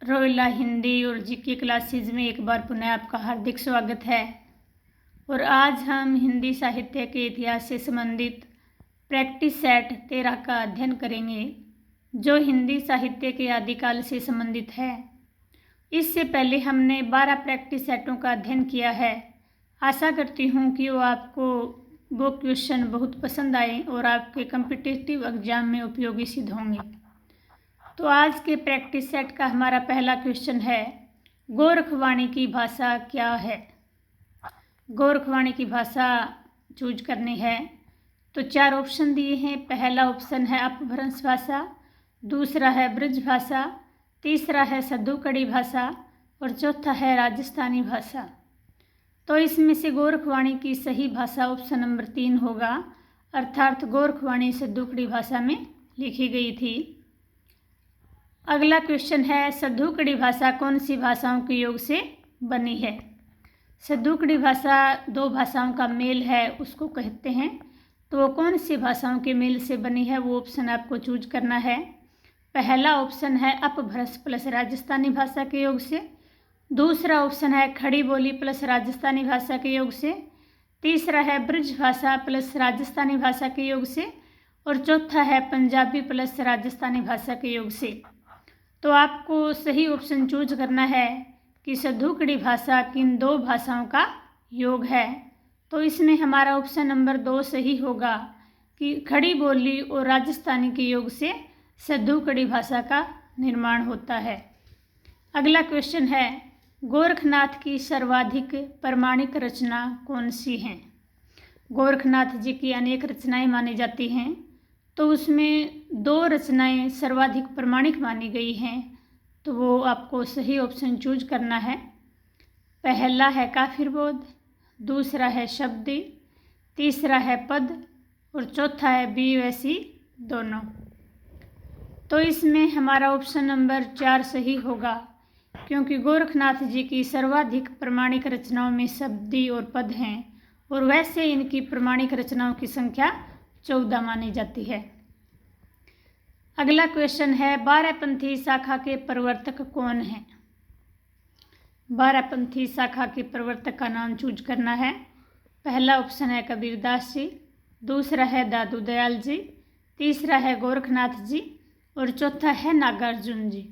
रोइला हिंदी और GK classes में एक बार पुनः आपका हार्दिक स्वागत है। और आज हम हिंदी साहित्य के इतिहास से संबंधित प्रैक्टिस सेट 13 का अध्ययन करेंगे, जो हिंदी साहित्य के आदिकाल से संबंधित है। इससे पहले हमने 12 प्रैक्टिस सेटों का अध्ययन किया है। आशा करती हूँ कि वो क्वेश्चन बहुत पसंद आए और आपके कॉम्पिटिटिव एग्जाम में उपयोगी सिद्ध होंगे। तो आज के प्रैक्टिस सेट का हमारा पहला क्वेश्चन है, गोरखवाणी की भाषा क्या है। गोरखवाणी की भाषा चूज करनी है तो 4 ऑप्शन दिए हैं। पहला ऑप्शन है अपभ्रंश भाषा, दूसरा है ब्रज भाषा, तीसरा है सद्दूकड़ी भाषा और चौथा है राजस्थानी भाषा। तो इसमें से गोरखवाणी की सही भाषा ऑप्शन नंबर 3 होगा, अर्थात गोरखवाणी सद्दूकड़ी भाषा में लिखी गई थी। अगला क्वेश्चन है, सद्दूकड़ी भाषा कौन सी भाषाओं के योग से बनी है। सद्दूकड़ी भाषा 2 भाषाओं का मेल है, उसको कहते हैं। तो वो कौन सी भाषाओं के मेल से बनी है, वो ऑप्शन आपको चूज करना है। पहला ऑप्शन है अपभ्रंश प्लस राजस्थानी भाषा के योग से, दूसरा ऑप्शन है खड़ी बोली प्लस राजस्थानी भाषा के योग से, तीसरा है ब्रज भाषा प्लस राजस्थानी भाषा के योग से और चौथा है पंजाबी प्लस राजस्थानी भाषा के योग से। तो आपको सही ऑप्शन चूज करना है कि सद्दूकड़ी भाषा किन 2 भाषाओं का योग है। तो इसमें हमारा ऑप्शन नंबर 2 सही होगा कि खड़ी बोली और राजस्थानी के योग से सद्दूकड़ी भाषा का निर्माण होता है। अगला क्वेश्चन है, गोरखनाथ की सर्वाधिक प्रमाणिक रचना कौन सी है। गोरखनाथ जी की अनेक रचनाएं मानी जाती हैं, तो उसमें 2 रचनाएं सर्वाधिक प्रमाणिक मानी गई हैं। तो वो आपको सही ऑप्शन चूज करना है। पहला है काफिरबोध, दूसरा है शब्दी, तीसरा है पद और चौथा है बीवैसी दोनों। तो इसमें हमारा ऑप्शन नंबर 4 सही होगा, क्योंकि गोरखनाथ जी की सर्वाधिक प्रमाणिक रचनाओं में शब्दी और पद हैं और वैसे इनकी प्रमाणिक रचनाओं की संख्या 14 मानी जाती है। अगला क्वेश्चन है, 12पंथी शाखा के प्रवर्तक कौन हैं। 12पंथी शाखा के प्रवर्तक का नाम चूज करना है। पहला ऑप्शन है कबीरदास जी, दूसरा है दादू दयाल जी, तीसरा है गोरखनाथ जी और चौथा है नागार्जुन जी।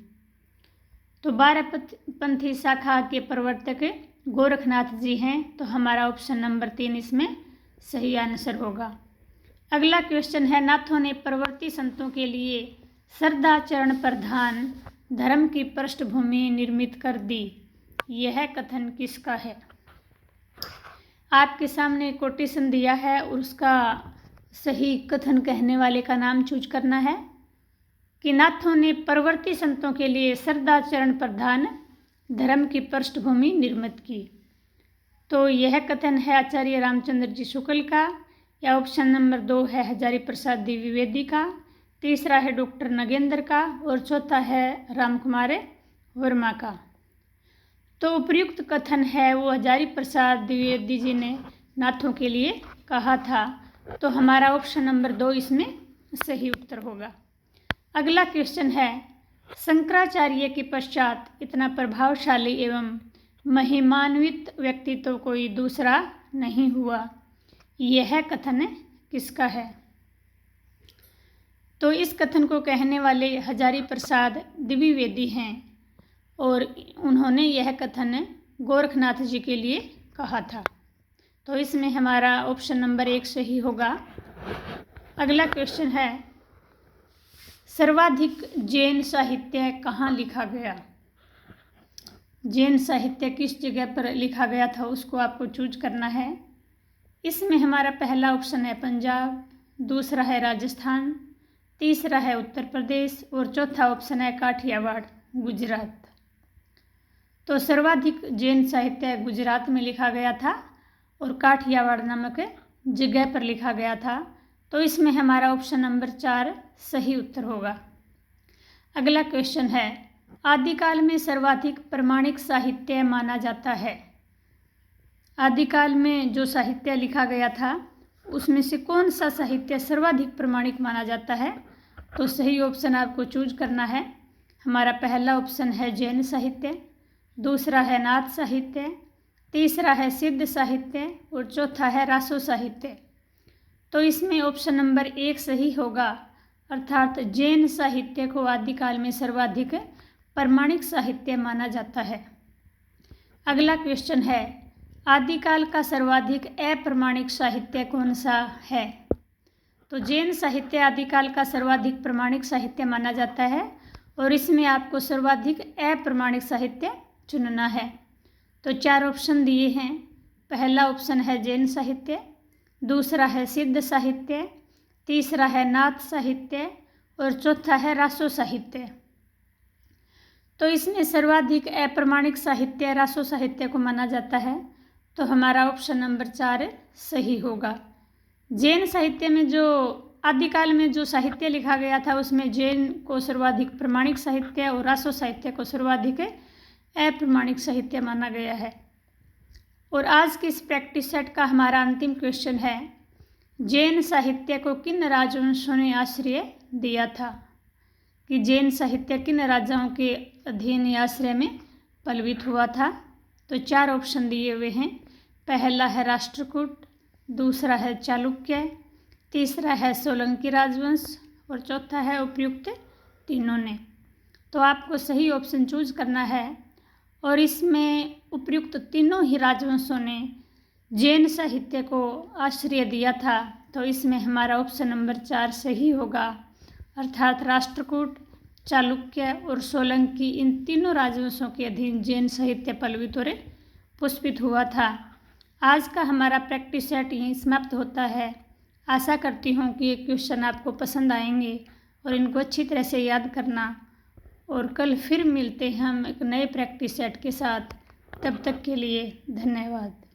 तो 12पंथी शाखा के प्रवर्तक गोरखनाथ जी हैं, तो हमारा ऑप्शन नंबर 3 इसमें सही आंसर होगा। अगला क्वेश्चन है, नाथों ने प्रवर्ती संतों के लिए श्रद्धाचरण प्रधान धर्म की पृष्ठभूमि निर्मित कर दी। यह कथन किसका है। आपके सामने कोटेशन दिया है और उसका सही कथन कहने वाले का नाम चूज करना है कि नाथों ने प्रवर्ती संतों के लिए श्रद्धाचरण प्रधान धर्म की पृष्ठभूमि निर्मित की। तो यह कथन है आचार्य रामचंद्र जी शुक्ल का, या ऑप्शन नंबर 2 है हजारी प्रसाद द्विवेदी का, तीसरा है डॉक्टर नगेंद्र का और चौथा है रामकुमार वर्मा का। तो उपयुक्त कथन है वो हजारी प्रसाद द्विवेदी जी ने नाथों के लिए कहा था। तो हमारा ऑप्शन नंबर 2 इसमें सही उत्तर होगा। अगला क्वेश्चन है, शंकराचार्य के पश्चात इतना प्रभावशाली एवं महिमान्वित व्यक्तित्व कोई दूसरा नहीं हुआ। यह कथन किसका है। तो इस कथन को कहने वाले हजारी प्रसाद द्विवेदी हैं और उन्होंने यह कथन गोरखनाथ जी के लिए कहा था। तो इसमें हमारा ऑप्शन नंबर 1 सही होगा। अगला क्वेश्चन है, सर्वाधिक जैन साहित्य कहाँ लिखा गया। जैन साहित्य किस जगह पर लिखा गया था, उसको आपको चूज करना है। इसमें हमारा पहला ऑप्शन है पंजाब, दूसरा है राजस्थान, तीसरा है उत्तर प्रदेश और चौथा ऑप्शन है काठियावाड़ गुजरात। तो सर्वाधिक जैन साहित्य गुजरात में लिखा गया था और काठियावाड़ नामक जगह पर लिखा गया था। तो इसमें हमारा ऑप्शन नंबर 4 सही उत्तर होगा। अगला क्वेश्चन है, आदिकाल में सर्वाधिक प्रमाणिक साहित्य माना जाता है। आदिकाल में जो साहित्य लिखा गया था उसमें से कौन सा साहित्य सर्वाधिक प्रमाणिक माना जाता है। तो सही ऑप्शन आपको चूज करना है। हमारा पहला ऑप्शन है जैन साहित्य, दूसरा है नाथ साहित्य, तीसरा है सिद्ध साहित्य और चौथा है रासो साहित्य। तो इसमें ऑप्शन नंबर 1 सही होगा, अर्थात जैन साहित्य को आदिकाल में सर्वाधिक प्रमाणिक साहित्य माना जाता है। अगला क्वेश्चन है, आदिकाल का सर्वाधिक अप्रमाणिक साहित्य कौन सा है? तो जैन साहित्य आदिकाल का सर्वाधिक प्रमाणिक साहित्य माना जाता है और इसमें आपको सर्वाधिक अप्रमाणिक साहित्य चुनना है। तो 4 ऑप्शन दिए हैं। पहला ऑप्शन है जैन साहित्य, दूसरा है सिद्ध साहित्य, तीसरा है नाथ साहित्य और चौथा है रासो साहित्य। तो इसमें सर्वाधिक अप्रमाणिक साहित्य रासो साहित्य को माना जाता है, तो हमारा ऑप्शन नंबर 4 सही होगा। जैन साहित्य में जो आदिकाल में जो साहित्य लिखा गया था उसमें जैन को सर्वाधिक प्रमाणिक साहित्य और रासो साहित्य को सर्वाधिक अप्रमाणिक साहित्य माना गया है। और आज के इस प्रैक्टिस सेट का हमारा अंतिम क्वेश्चन है, जैन साहित्य को किन राजवंशों ने आश्रय दिया था? कि जैन साहित्य किन राजाओं के अधीन या आश्रय में पल्लवित हुआ था? तो 4 ऑप्शन दिए हुए हैं। पहला है राष्ट्रकूट, दूसरा है चालुक्य, तीसरा है सोलंकी राजवंश और चौथा है उपर्युक्त तीनों ने। तो आपको सही ऑप्शन चूज करना है और इसमें उपर्युक्त तीनों ही राजवंशों ने जैन साहित्य को आश्रय दिया था, तो इसमें हमारा ऑप्शन नंबर 4 सही होगा, अर्थात राष्ट्रकूट, चालुक्य और सोलंकी इन तीनों राजवंशों के अधीन जैन साहित्य पल्लवित और पुष्पित हुआ था। आज का हमारा प्रैक्टिस सेट यहीं समाप्त होता है। आशा करती हूँ कि ये क्वेश्चन आपको पसंद आएंगे और इनको अच्छी तरह से याद करना, और कल फिर मिलते हैं हम एक नए प्रैक्टिस सेट के साथ। तब तक के लिए धन्यवाद।